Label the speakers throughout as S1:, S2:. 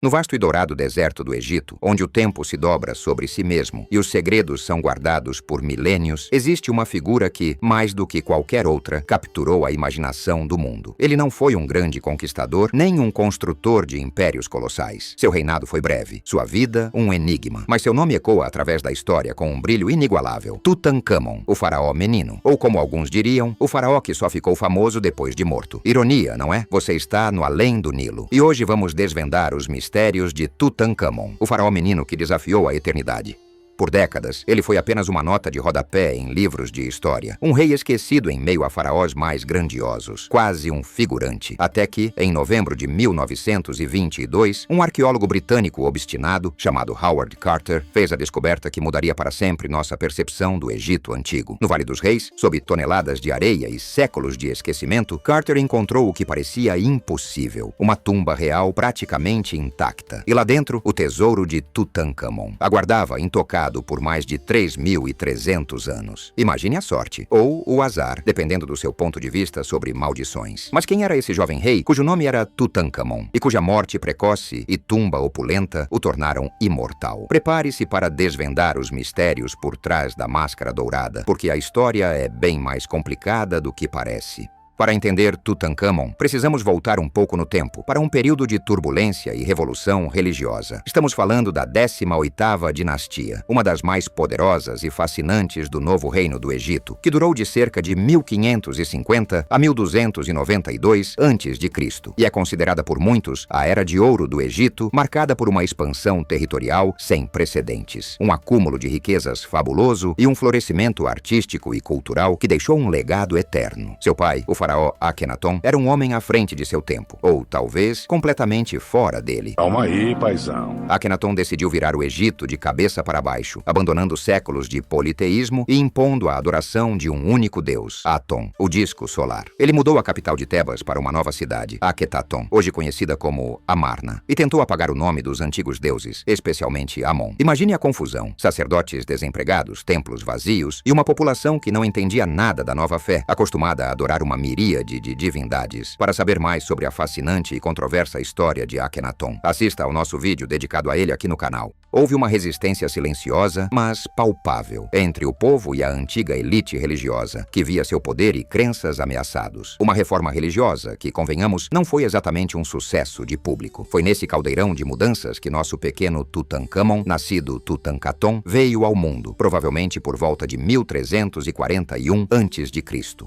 S1: No vasto e dourado deserto do Egito, onde o tempo se dobra sobre si mesmo e os segredos são guardados por milênios, existe uma figura que, mais do que qualquer outra, capturou a imaginação do mundo. Ele não foi um grande conquistador, nem um construtor de impérios colossais. Seu reinado foi breve, sua vida um enigma, mas seu nome ecoa através da história com um brilho inigualável. Tutankhamon, o faraó menino, ou como alguns diriam, o faraó que só ficou famoso depois de morto. Ironia, não é? Você está no além do Nilo. E hoje vamos desvendar os mistérios de Tutankhamon, o faraó menino que desafiou a eternidade. Por décadas, ele foi apenas uma nota de rodapé em livros de história. Um rei esquecido em meio a faraós mais grandiosos. Quase um figurante. Até que, em novembro de 1922, um arqueólogo britânico obstinado, chamado Howard Carter, fez a descoberta que mudaria para sempre nossa percepção do Egito antigo. No Vale dos Reis, sob toneladas de areia e séculos de esquecimento, Carter encontrou o que parecia impossível. Uma tumba real praticamente intacta. E lá dentro, o tesouro de Tutankhamon. Aguardava intocado por mais de 3.300 anos. Imagine a sorte, ou o azar, dependendo do seu ponto de vista sobre maldições. Mas quem era esse jovem rei, cujo nome era Tutankhamon, e cuja morte precoce e tumba opulenta o tornaram imortal? Prepare-se para desvendar os mistérios por trás da máscara dourada, porque a história é bem mais complicada do que parece. Para entender Tutankhamon, precisamos voltar um pouco no tempo, para um período de turbulência e revolução religiosa. Estamos falando da 18ª dinastia, uma das mais poderosas e fascinantes do novo reino do Egito, que durou de cerca de 1550 a 1292 a.C. e é considerada por muitos a Era de Ouro do Egito, marcada por uma expansão territorial sem precedentes, um acúmulo de riquezas fabuloso e um florescimento artístico e cultural que deixou um legado eterno. Seu pai, o faraó Akhenaton, era um homem à frente de seu tempo, ou talvez completamente fora dele.
S2: Calma aí, paizão.
S1: Akhenaton decidiu virar o Egito de cabeça para baixo, abandonando séculos de politeísmo e impondo a adoração de um único deus, Aton, o disco solar. Ele mudou a capital de Tebas para uma nova cidade, Akhetaton, hoje conhecida como Amarna, e tentou apagar o nome dos antigos deuses, especialmente Amon. Imagine a confusão: sacerdotes desempregados, templos vazios e uma população que não entendia nada da nova fé, acostumada a adorar uma miríade de divindades. Para saber mais sobre a fascinante e controversa história de Akhenaton, assista ao nosso vídeo dedicado a ele aqui no canal. Houve uma resistência silenciosa, mas palpável, entre o povo e a antiga elite religiosa, que via seu poder e crenças ameaçados. Uma reforma religiosa que, convenhamos, não foi exatamente um sucesso de público. Foi nesse caldeirão de mudanças que nosso pequeno Tutankhamon, nascido Tutankaton, veio ao mundo, provavelmente por volta de 1341 a.C.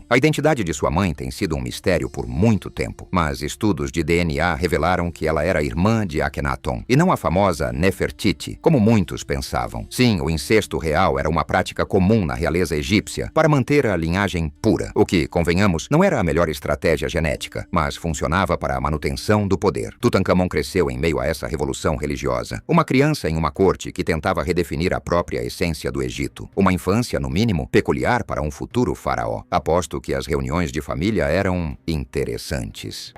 S1: A identidade de sua mãe tem sido um mistério por muito tempo, mas estudos de DNA revelaram que ela era irmã de Akhenaton, e não a famosa Nefertiti, como muitos pensavam. Sim, o incesto real era uma prática comum na realeza egípcia para manter a linhagem pura, o que, convenhamos, não era a melhor estratégia genética, mas funcionava para a manutenção do poder. Tutankhamon cresceu em meio a essa revolução religiosa, uma criança em uma corte que tentava redefinir a própria essência do Egito, uma infância, no mínimo, peculiar para um futuro faraó. Aposto que as reuniões de família eram interessantes.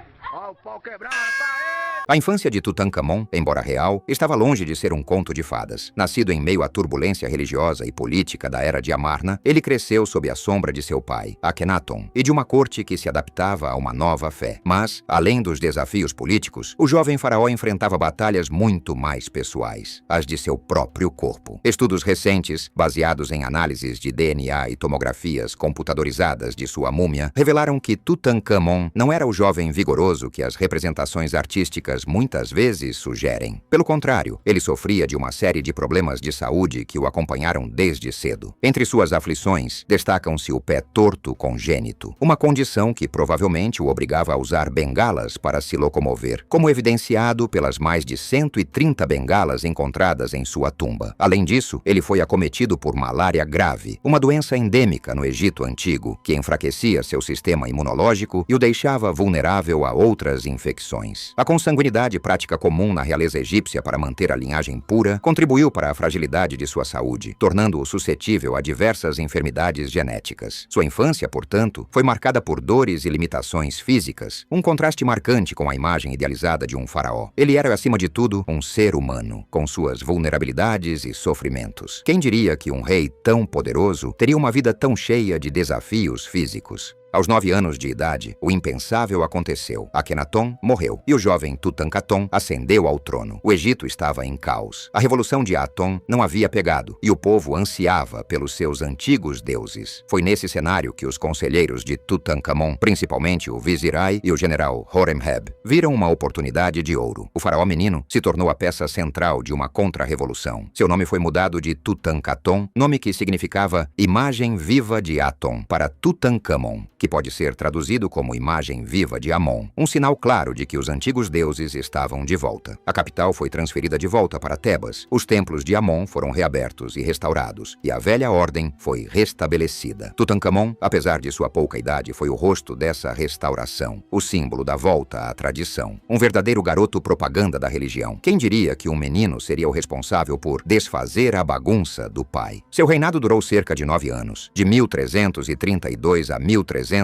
S1: A infância de Tutankhamon, embora real, estava longe de ser um conto de fadas. Nascido em meio à turbulência religiosa e política da Era de Amarna, ele cresceu sob a sombra de seu pai, Akhenaton, e de uma corte que se adaptava a uma nova fé. Mas, além dos desafios políticos, o jovem faraó enfrentava batalhas muito mais pessoais, as de seu próprio corpo. Estudos recentes, baseados em análises de DNA e tomografias computadorizadas de sua múmia, revelaram que Tutankhamon não era o jovem vigoroso que as representações artísticas muitas vezes sugerem. Pelo contrário, ele sofria de uma série de problemas de saúde que o acompanharam desde cedo. Entre suas aflições, destacam-se o pé torto congênito, uma condição que provavelmente o obrigava a usar bengalas para se locomover, como evidenciado pelas mais de 130 bengalas encontradas em sua tumba. Além disso, ele foi acometido por malária grave, uma doença endêmica no Egito Antigo, que enfraquecia seu sistema imunológico e o deixava vulnerável a outras infecções. A consanguinidade, prática comum na realeza egípcia para manter a linhagem pura, contribuiu para a fragilidade de sua saúde, tornando-o suscetível a diversas enfermidades genéticas. Sua infância, portanto, foi marcada por dores e limitações físicas, um contraste marcante com a imagem idealizada de um faraó. Ele era, acima de tudo, um ser humano, com suas vulnerabilidades e sofrimentos. Quem diria que um rei tão poderoso teria uma vida tão cheia de desafios físicos? Aos 9 anos de idade, o impensável aconteceu. Akhenaton morreu e o jovem Tutankhaton ascendeu ao trono. O Egito estava em caos. A revolução de Aton não havia pegado e o povo ansiava pelos seus antigos deuses. Foi nesse cenário que os conselheiros de Tutankhamon, principalmente o Vizirai e o general Horemheb, viram uma oportunidade de ouro. O faraó menino se tornou a peça central de uma contra-revolução. Seu nome foi mudado de Tutankhaton, nome que significava imagem viva de Aton, para Tutankhamon, que pode ser traduzido como imagem viva de Amon, um sinal claro de que os antigos deuses estavam de volta. A capital foi transferida de volta para Tebas, os templos de Amon foram reabertos e restaurados, e a velha ordem foi restabelecida. Tutankhamon, apesar de sua pouca idade, foi o rosto dessa restauração, o símbolo da volta à tradição. Um verdadeiro garoto propaganda da religião. Quem diria que um menino seria o responsável por desfazer a bagunça do pai? Seu reinado durou cerca de 9 anos, de 1332 a 1323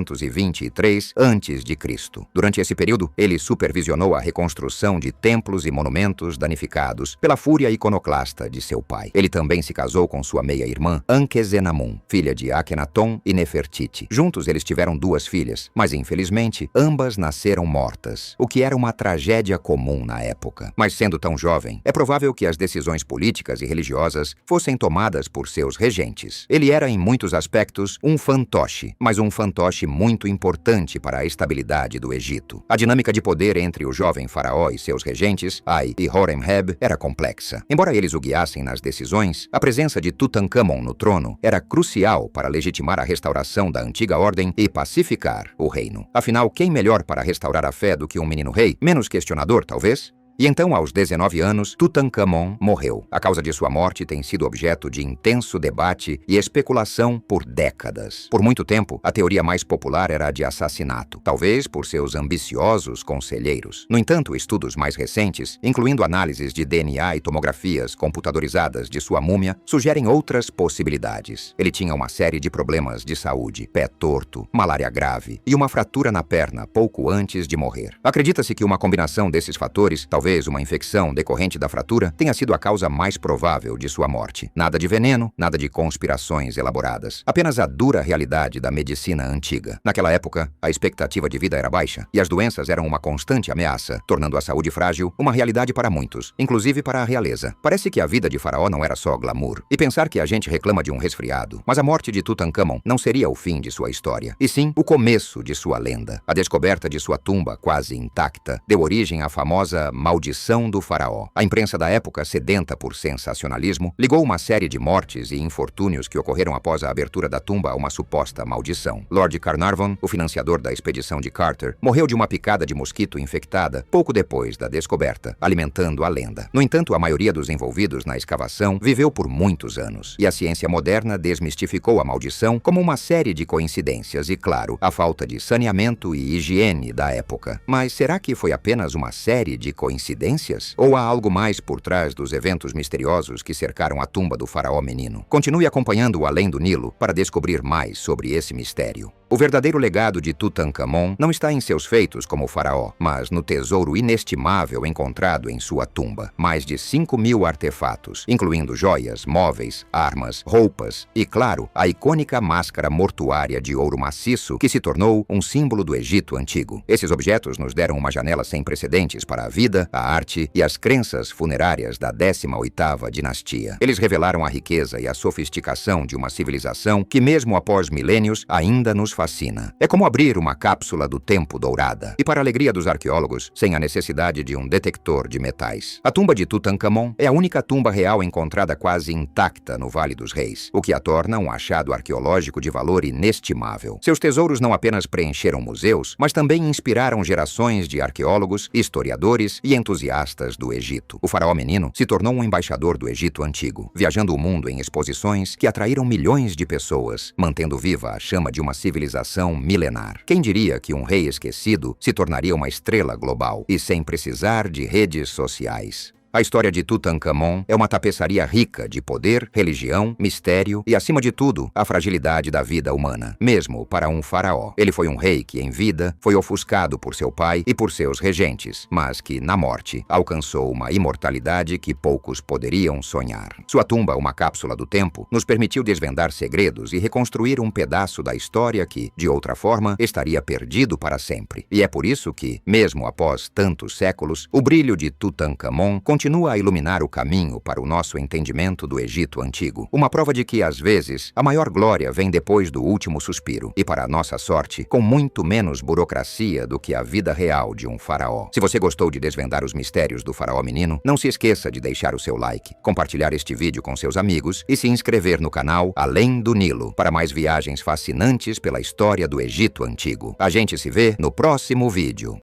S1: a.C. Durante esse período, ele supervisionou a reconstrução de templos e monumentos danificados pela fúria iconoclasta de seu pai. Ele também se casou com sua meia-irmã, Ankhesenamun, filha de Akhenaton e Nefertiti. Juntos eles tiveram 2 filhas, mas infelizmente ambas nasceram mortas, o que era uma tragédia comum na época. Mas sendo tão jovem, é provável que as decisões políticas e religiosas fossem tomadas por seus regentes. Ele era em muitos aspectos um fantoche, mas um fantoche muito importante para a estabilidade do Egito. A dinâmica de poder entre o jovem faraó e seus regentes, Ai e Horemheb, era complexa. Embora eles o guiassem nas decisões, a presença de Tutankhamon no trono era crucial para legitimar a restauração da antiga ordem e pacificar o reino. Afinal, quem melhor para restaurar a fé do que um menino rei? Menos questionador, talvez? E então, aos 19 anos, Tutankhamon morreu. A causa de sua morte tem sido objeto de intenso debate e especulação por décadas. Por muito tempo, a teoria mais popular era a de assassinato, talvez por seus ambiciosos conselheiros. No entanto, estudos mais recentes, incluindo análises de DNA e tomografias computadorizadas de sua múmia, sugerem outras possibilidades. Ele tinha uma série de problemas de saúde, pé torto, malária grave e uma fratura na perna pouco antes de morrer. Acredita-se que uma combinação desses fatores, talvez uma infecção decorrente da fratura, tenha sido a causa mais provável de sua morte. Nada de veneno, nada de conspirações elaboradas. Apenas a dura realidade da medicina antiga. Naquela época, a expectativa de vida era baixa e as doenças eram uma constante ameaça, tornando a saúde frágil uma realidade para muitos, inclusive para a realeza. Parece que a vida de Faraó não era só glamour. E pensar que a gente reclama de um resfriado. Mas a morte de Tutankhamon não seria o fim de sua história, e sim o começo de sua lenda. A descoberta de sua tumba quase intacta deu origem à famosa maldição do faraó. A imprensa da época, sedenta por sensacionalismo, ligou uma série de mortes e infortúnios que ocorreram após a abertura da tumba a uma suposta maldição. Lord Carnarvon, o financiador da expedição de Carter, morreu de uma picada de mosquito infectada pouco depois da descoberta, alimentando a lenda. No entanto, a maioria dos envolvidos na escavação viveu por muitos anos, e a ciência moderna desmistificou a maldição como uma série de coincidências e, claro, a falta de saneamento e higiene da época. Mas será que foi apenas uma série de coincidências? Ou há algo mais por trás dos eventos misteriosos que cercaram a tumba do faraó menino? Continue acompanhando o Além do Nilo para descobrir mais sobre esse mistério. O verdadeiro legado de Tutankhamon não está em seus feitos como faraó, mas no tesouro inestimável encontrado em sua tumba. Mais de 5.000 artefatos, incluindo joias, móveis, armas, roupas e, claro, a icônica máscara mortuária de ouro maciço que se tornou um símbolo do Egito antigo. Esses objetos nos deram uma janela sem precedentes para a vida, a arte e as crenças funerárias da 18ª dinastia. Eles revelaram a riqueza e a sofisticação de uma civilização que, mesmo após milênios, ainda nos fascina. É como abrir uma cápsula do tempo dourada. E para a alegria dos arqueólogos, sem a necessidade de um detector de metais. A tumba de Tutankhamon é a única tumba real encontrada quase intacta no Vale dos Reis, o que a torna um achado arqueológico de valor inestimável. Seus tesouros não apenas preencheram museus, mas também inspiraram gerações de arqueólogos, historiadores e entusiastas do Egito. O faraó menino se tornou um embaixador do Egito antigo, viajando o mundo em exposições que atraíram milhões de pessoas, mantendo viva a chama de uma civilização milenar. Quem diria que um rei esquecido se tornaria uma estrela global e sem precisar de redes sociais? A história de Tutankhamon é uma tapeçaria rica de poder, religião, mistério e, acima de tudo, a fragilidade da vida humana, mesmo para um faraó. Ele foi um rei que, em vida, foi ofuscado por seu pai e por seus regentes, mas que, na morte, alcançou uma imortalidade que poucos poderiam sonhar. Sua tumba, uma cápsula do tempo, nos permitiu desvendar segredos e reconstruir um pedaço da história que, de outra forma, estaria perdido para sempre. E é por isso que, mesmo após tantos séculos, o brilho de Tutankhamon continua a iluminar o caminho para o nosso entendimento do Egito Antigo. Uma prova de que, às vezes, a maior glória vem depois do último suspiro. E, para nossa sorte, com muito menos burocracia do que a vida real de um faraó. Se você gostou de desvendar os mistérios do faraó menino, não se esqueça de deixar o seu like, compartilhar este vídeo com seus amigos e se inscrever no canal Além do Nilo para mais viagens fascinantes pela história do Egito Antigo. A gente se vê no próximo vídeo.